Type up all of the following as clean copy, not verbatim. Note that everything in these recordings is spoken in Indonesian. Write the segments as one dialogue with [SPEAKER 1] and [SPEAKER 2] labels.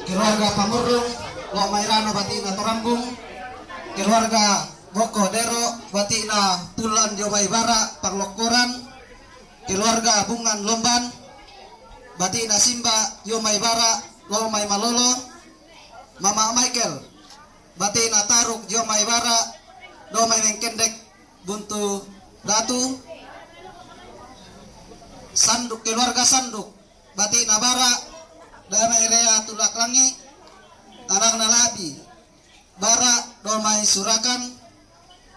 [SPEAKER 1] keluarga Pamurung lo mairano batina torambung, keluarga Boko Dero batina Tulan Jomai Bara Panglokoran, keluarga Bungan Lomban batina Simba Jomai Bara Lomai Malolo, Mama Michael batina Taruk Jomai Bara Domai Mengkendek Buntu Datu, Sanduk keluarga Sanduk batina Bara Damai Rea Tulak Langi Arang Nalabi Bara Domai Surakan,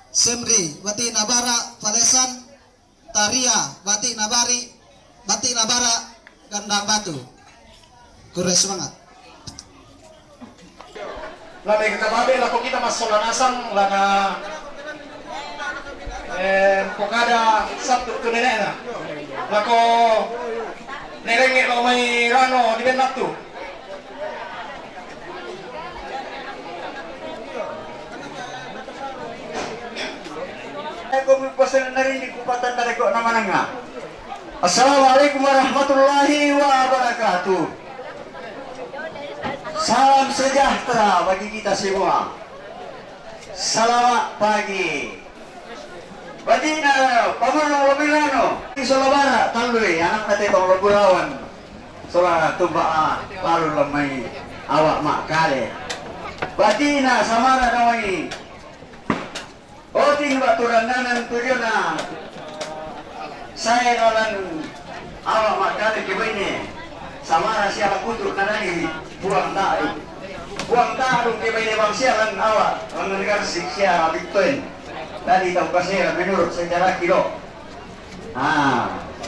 [SPEAKER 1] Semri batina Bara Palesan, Taria batina Bari batina Bara Gandang Batu. Kure semangat.
[SPEAKER 2] Lama kita babe lako kita masuk lanasang lana pokada Sabtu tu nenekna lako nerengek lo may rano di benatu.
[SPEAKER 3] Aku berpesan dari di kupatan dari kok nama nanga. Assalamualaikum warahmatullahi wabarakatuh. Salam sejahtera bagi kita semua. Selamat pagi. Badina Pamurung Lomilano di Solobara Talui anak nate tong Loburawan sola tumbaa lalu lemai awak mak kale Badina Samara namai oting baturan nanan tuyuna saya nolan awak mak kale kibene Samara siapa kutuk nanani buang tahu kibene bang sialan awak mendengar siksia Bitcoin tadi tahu kasih menurut sejarah kilo.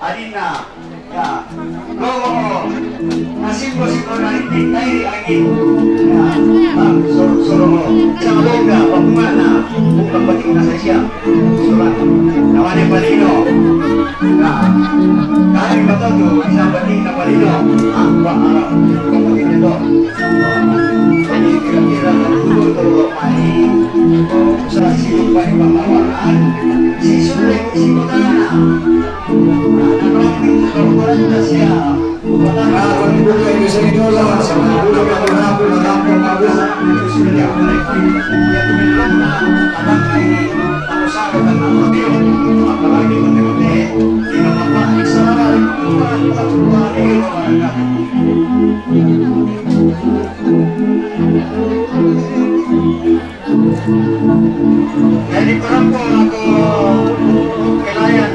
[SPEAKER 3] Adina ya logo nasib gosip nanti dari angin ya soro sama boga pemana bukan penting Indonesia surat namanya Palino nah kali kata tuh bisa penting Palino apa arah penting itu jadi kira-kira dulu tuh main usaha si baik pemawaan si sulit si kotana jadi perempuan aku kelayan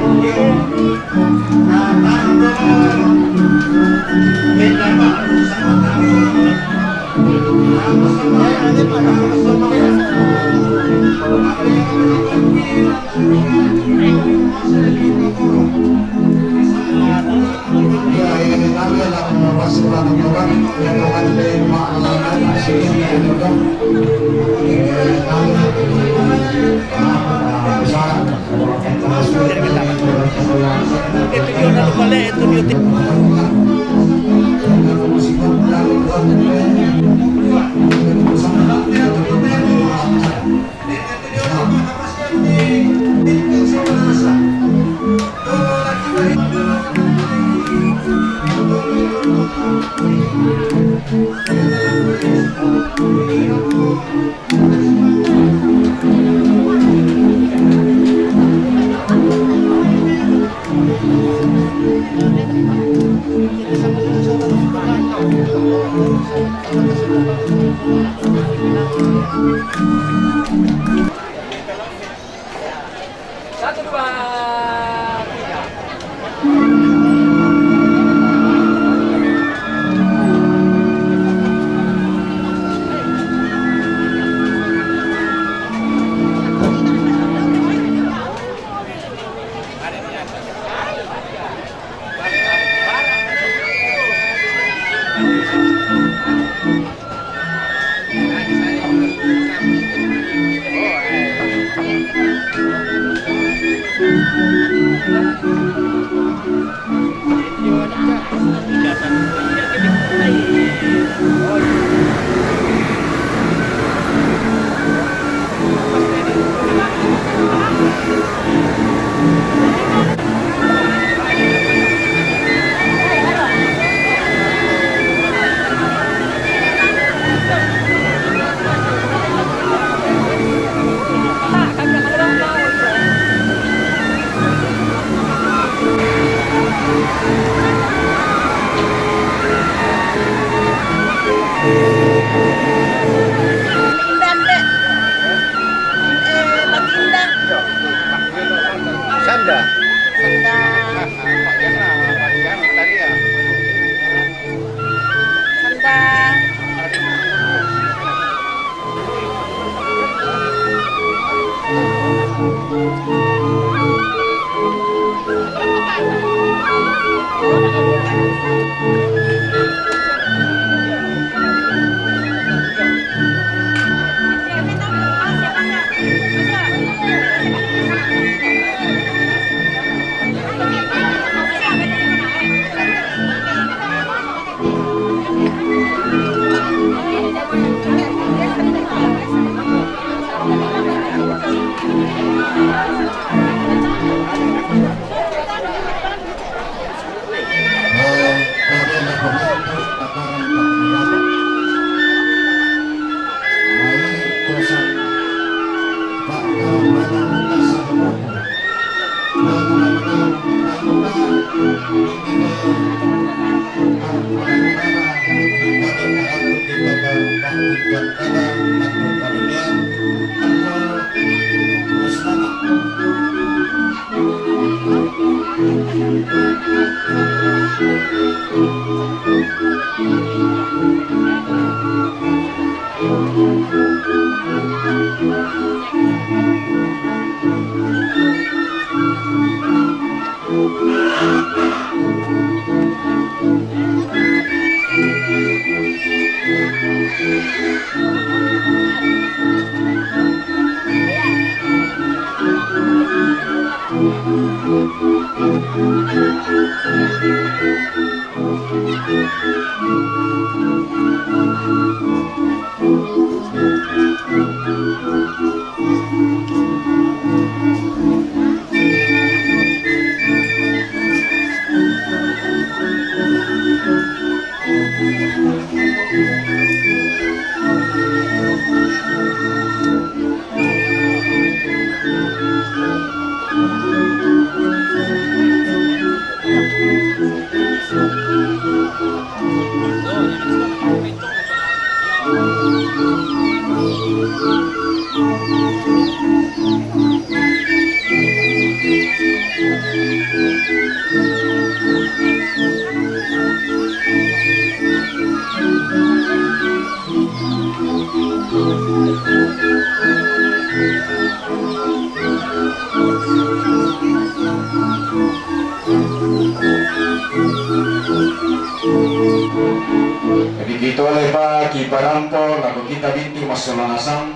[SPEAKER 2] Jadi dito oleh Pak Kiparampo lagu kita binti masalanasang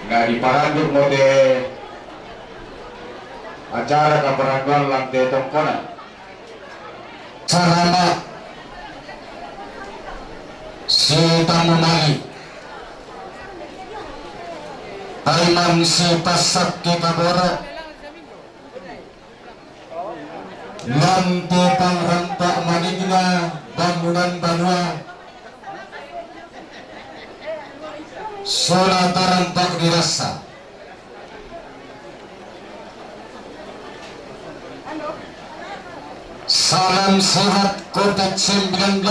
[SPEAKER 2] nggak diparanduk mode acara kaparangan lantai tongkonan
[SPEAKER 1] sarana si tamu mali Aiman si pasak kita borok lantai pangrantak manigna bangunan banua sola tarantak dirasa salam sehat COVID-19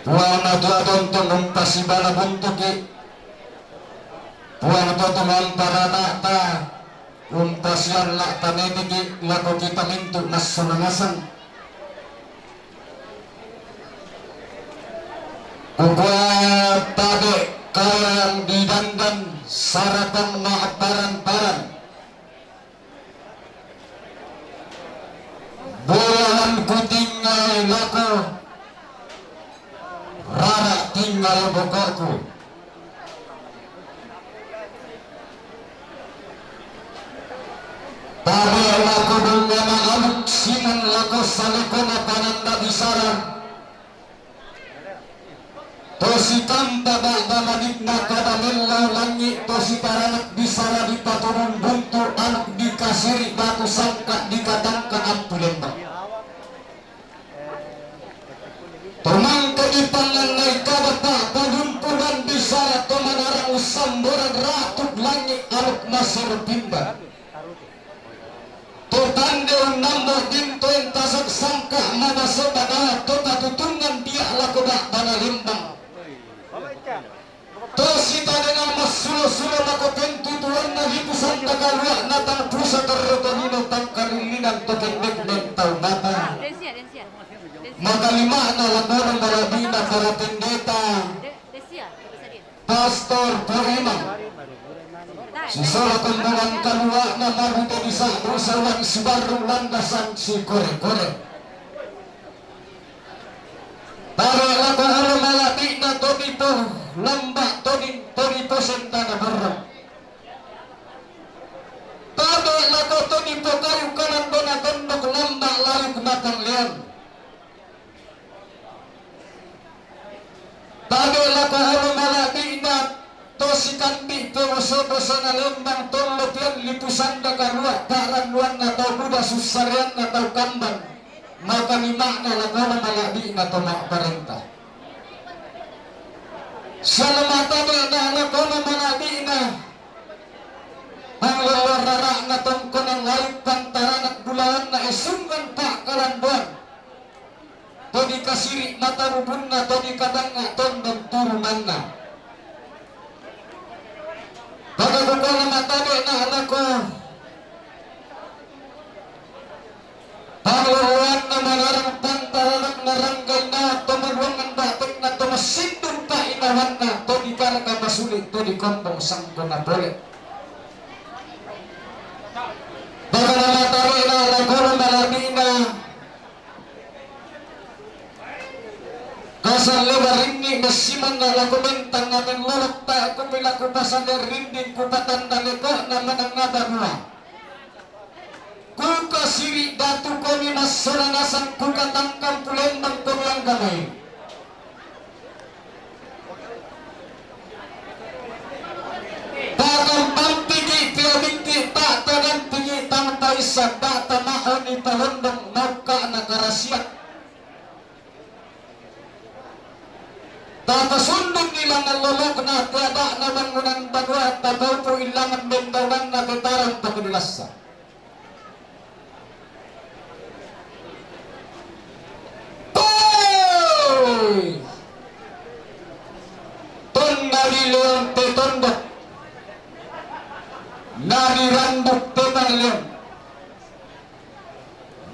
[SPEAKER 1] puana tua tontong umpasi bala buntuki puana tua teman para nakta Umpasyan la tanenigi lago kita mintu nas sunangasan. Kukuat tade kayang didandan sarakan maaparan-paran. Bulahan ku tinggal laku, rara tinggal bokaku. Tapi laku bunga aluk siman laku salikona pananda bisaran. Tosi tampa ba'da manikna kadamilla langit tosi taranak bisara di paturun buntu anak dikasiri batu sangka dikatangka ampu lembang. Tumangka ipangan naik kadapa pagumpulan bisara tomanarang usamboran ratuk langit anak masir bimbang. Totande nambah dinto entasak sangka mabasa badala tota tutungan dia laku ba'da limbang. Tosita dengan masulo-sulo mako pentutuan na hipusan tagalwa na tang pusa karotonino tang karulinan tokendek ng taunata. Magalima na laborang marabina para pendeta Pastor Poema. Sisala kumbulan kalwa na mabuti bisa usawan sibarong landasan si kore-kore. Para lagu halo malati na tonito lamba tonito sentana barang. Para lagu tonito kayu kanan dona tondok lamba lalu kematang leon. Para lagu halo malati na tosikan di pewoso-woso na lembang tolo pian lipusan da karua karanduan na tau buda susarian na tau kambang. Maka lima na lagana malabi na tomak parenta. Salamata na lagana malabi na ang lawarara na tongkon ang layip pantaran at bulaan na esungan pa kalanduan. Todi kasiri matarubun na todi kadang nga tondong turunan na. Pagkakuko na matabi na anak ko Panglawan na manarang pantaranak na ranggay na tumaruangan batik na tumasindong pa inawan na to di para ka masulit to di kombong sangko na boleh. Baka na matari na naguro malami na kasang lewarini na siman na lakumentang namin lulok ta ako pilaku pasan na rinding kupatan daliko na manang nabarua. Kuka siri datu kami masalanasan kuka tangkang pulembang kulang gamay. Takang pampigi piabinti tata dan pigi tangtay sa data mahon ipalondong nauka na karasiat. Tata sundong ilang nalulok na tiada na mangunang bagwa tabaw po ilangan bendawan na betarang pagdilasa. Leon petondok nari rambut petang leon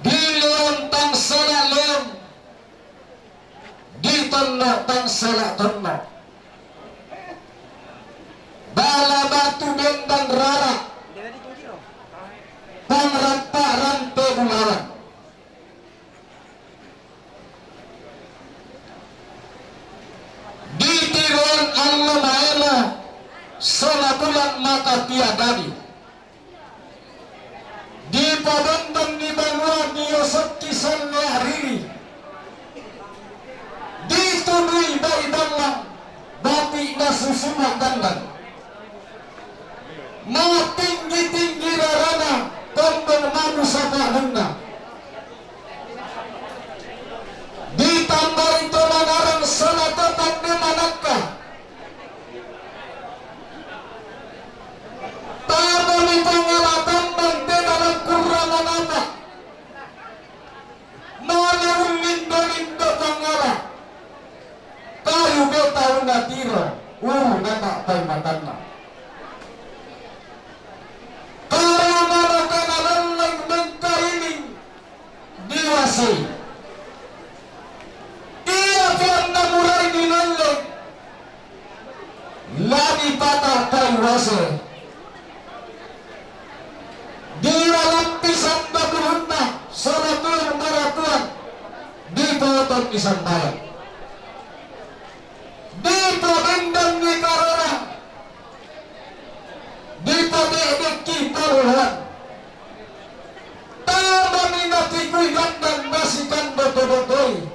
[SPEAKER 1] di leon tang sala leon di tonno tang sala tonno bala batu bendang rara tang rampa rampe bulawan di tiruan Allah maela sola bulan maka tiadani di pabandang di banua di yosok kisan hari di tunui bayi dalam bapi nasusuma dandan mau tinggi-tinggi rarana tombol manu sapa hendak ditambah itu manarang salat tetap di manakah tabon itu ngalatan bante dalam kurangan apa maliun lindo-lindo pangala kayu betau natiro nanak pay matana kayu Wasi. Ia telah mulai dinilai lagi patah tahu Wasi. Dia lapisan baguluna saratuan maratuan dipotong isang bayan. Dipabendang ni karona dipabedek kiparuhan tama minatikoy gandang basikan boto-botoy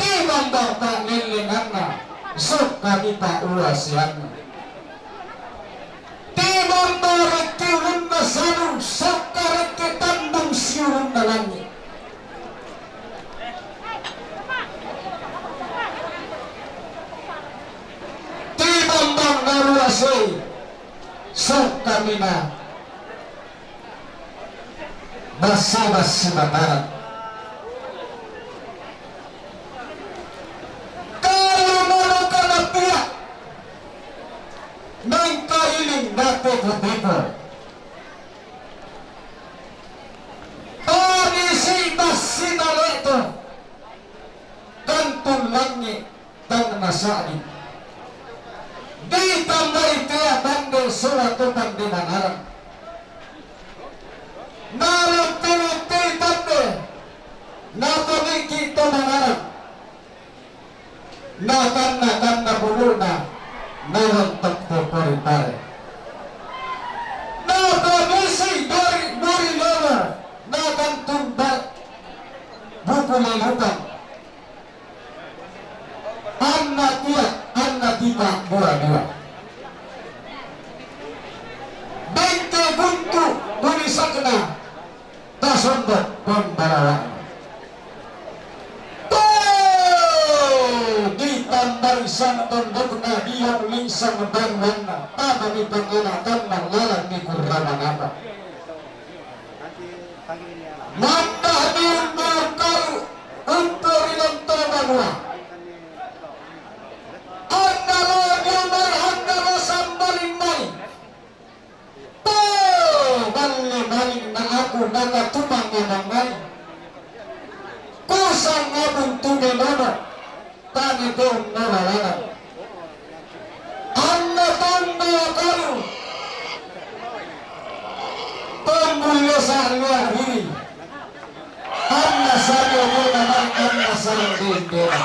[SPEAKER 1] timang bata nilingan na sok kami paulasyan na timang marikirun na sanong sok karikitandang siyurun na langit. Timang naruasay sok kami na basabas si Mataran. Kalau malo ka na piyak ng kailing natin ko dito. Panisibas sinaleto kantong langit ng nasain. Di tambay kaya bandel surato pang dinangarang. Nalang pinagtay bandel na pamikito mangarang. Nakan na bulo na nalang pagpupuritare. Nakabisi dari lama nakan tumbat bupulay lutang. Anak tiba dua-dua. Bente buntu bunisakna tasondok pembalawan. Ditambah santon dokna diam lingsang bangwana pada di penganakan ng lalang ni kurraman apa. Mata din berkau untuk ilang tabanwa. Anda sambalin mai. Maling na ako nakatumang namangay. Kusang abong tunilana. Tani doon nalalana. Anda tanda kayo. Pemulyo sa luari. Anda sayo mo naman anda sa lindera.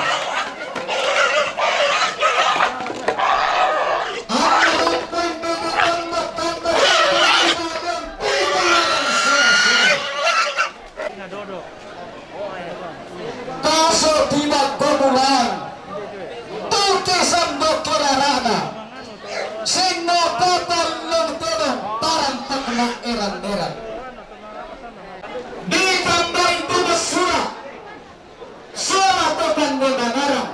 [SPEAKER 1] Kaso tidak kemulan tukisan dokterana sino total lang tulong parang pagna eran-eran di tambay tumasura suara tokan nenanarang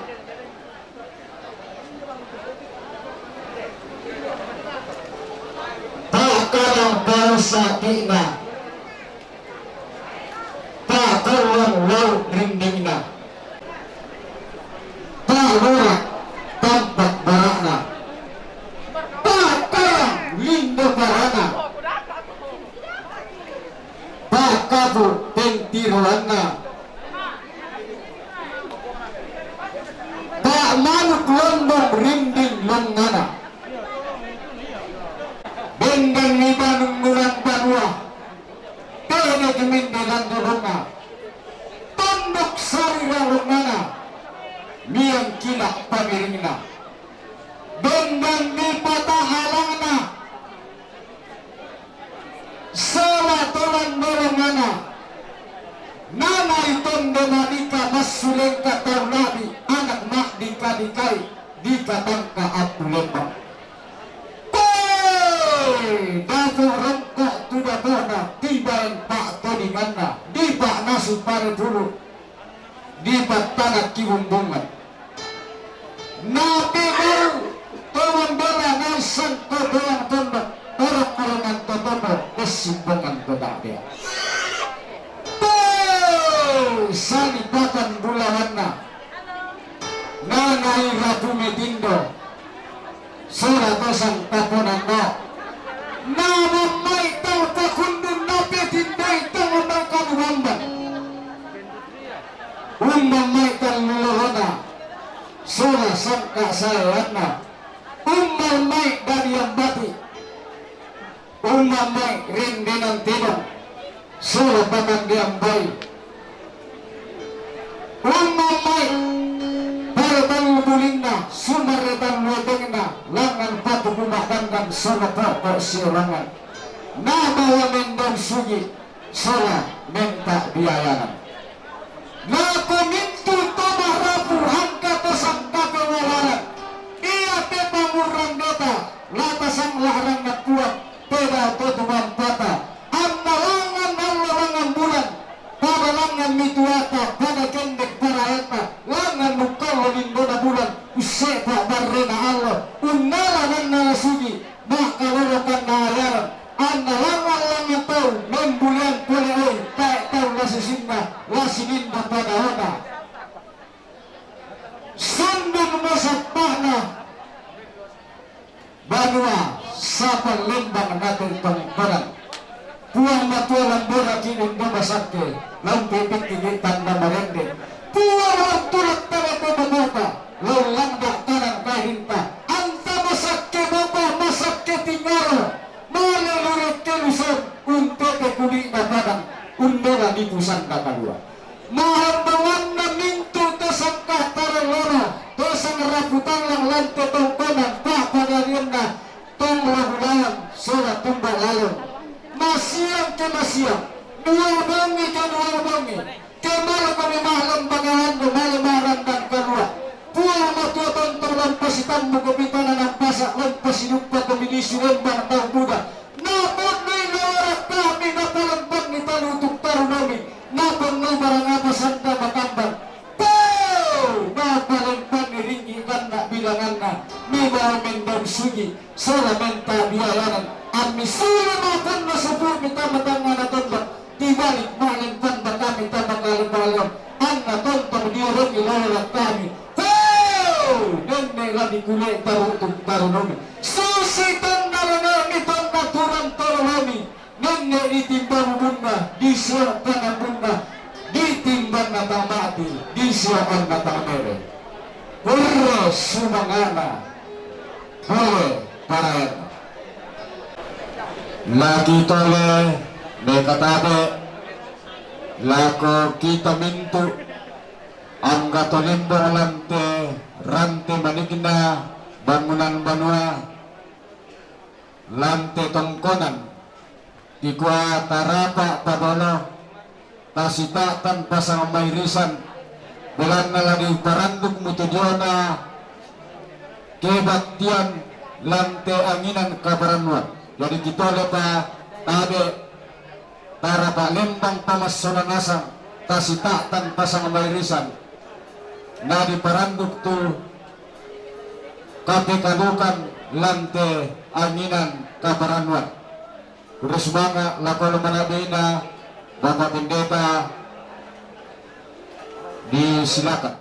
[SPEAKER 1] pakarang bangsa tina pakarang laut rinding na pakarang tampak barakna pakarang lindo barana pakabu pentiruan na pak manuk lombong rinding longana bendang ibanung nulang panua kaya kemindahan dorongna tunduk sari longana niang kilak pamiringna bendang di patah halangna salah tolan dorongana nana itondo manika masulengka taulabi anak mak dikadikai dikatangka atulembang dato rengkok tuda bona tiba yang pak todinganna di pak nasu pare dulu di pak tanah kibumbungan nabi baru teman bola nasan todoang tombak orang-orangan totono kesimbangan todabia sani pakan bulawanna nanai ratu medindo sura tosang taponan no nama mai tau takundun nape tindai tau makan wamban kakak saya na ummal mai dari yang bati ummal mai ring dinan tidong solo paman diam bayi ummal mai para balu bulingna sumaretan wetengna langan patu kumakan dan solo pokok sirangan na bawa mendong sugi sola minta biayanan laku mintu tomah rapu hangka tosang kakak wawaran ia pepangurang data latasang larang na kuat peda totuman pata annalangan nalangan bulan pada langan mituata pada kendek paraeta langan mukal lindona bulan usepa barrena Allah unnala nana sugi maka lolokan nayaran annalangan langan tau membulian kule oi tak tau lasisinna lasininda pada hona sundun masapahna banua sapa lembang natin tongkonan puang matualan bola kinin dumasake lau pipit kigitan na marende puang wartulak tala pababota lau langdak kanan kahinta anta masake bapa masake tingaro malalurit kelusan untuk kekuli na padang undela di pusang kakadua mahambangan na mintu tasangkah taralona tosang raputan lang lante tongkonan tak pada rienda tong lahulaan surat tumbal lalong masiang ke masiang dua bangi ke dua bangi ke malam kami malam bagawan do malamaran dan kalua puang matua tonton lampasitan mo kapitanan ng pasak lampasinup pa komedisi lembang tau buda napot ni nawarak kami napalambang ni talutuk tarunami napon ni barang apa sanda makambang napalambang ni ringi kan na bilangan na mibaw mendong sugi solamenta biayanan ami sila makan na sabur minta matangan na tombak dibalik malimpan ba kami tabakalim-balim ang natontong diurong ilawalat kami nene lagi kulay tarutung tarunomi susitan naranami tong naturan tarunomi nene itimbang muna di siya panabuna ditimbang na tamati di siya ang natamere puro sumangana hole parayan lagi tole nekatabe lako kita mintu ang katolimbo alante rante manigina bangunan banua lante tongkonan ikwa tarapa pabolo tasita tanpa sang mayrisan bulan na lagi paranduk mutudiyona kebaktian lante anginan kabaranwan jadi kita lepa tabe tarapa lembang tamas sonanasang tasita tanpa sang mayrisan na di paranduk tu kapikalukan lante anginan kabaranwan terus banga lakolo manabina Bapak Pendeta disilakan.